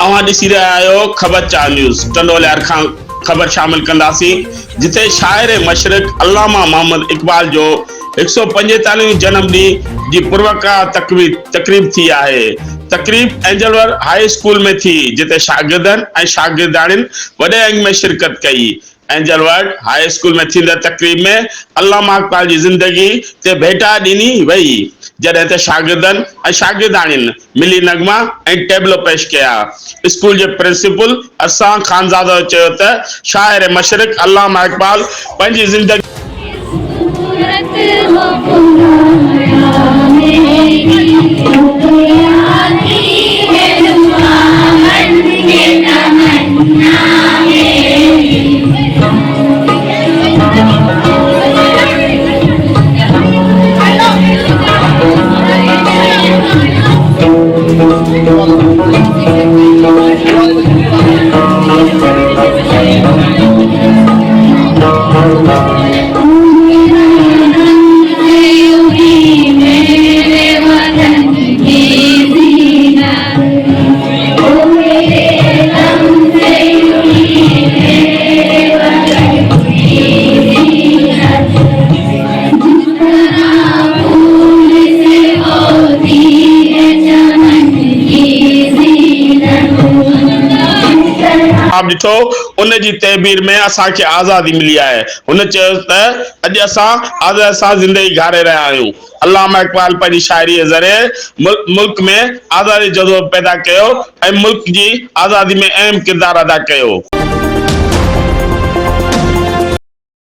अवां ॾिसी रहिया आहियो ख़बर 4 न्यूज़ टंडोलियार खां ख़बर शामिल कंदासीं जिथे शाइर मशरिक़ अल्लामा मोहम्मद इकबाल जो 145 जन्म ॾींहं जी पुरवका तकरीब थी आहे। तकरीब एंजलवर हाई स्कूल में थी जिथे शागिर्दनि ऐं शागिर्दाणियुनि वॾे अंग में शिरकत कई। एंजलवर्ड हाई स्कूल में थींदड़ तकरीब में अल्लामा इकबाल जी ज़िंदगी ते भेटा ॾिनी वई जॾहिं त शागिर्दनि ऐं शागिर्दाणियुनि मिली नगमा ऐं टेबलो पेश कया। स्कूल जे प्रिंसिपल अरसान खानज़ादा चयो त शाइर मशरिक़ अल्लामा इकबाल पंहिंजी ज़िंदगी ॾिठो उन जी तहबीर में असांखे आज़ादी मिली आहे। हुन चयो त अॼु असां आज़ादी सां ज़िंदगी गारे रहिया आहियूं। अल्लामा इकबाल पंहिंजी शाइरीअ ज़रिए मुल्क में आज़ादी जज़्बो पैदा कयो ऐं मुल्क जी आज़ादी में अहम किरदारु अदा कयो।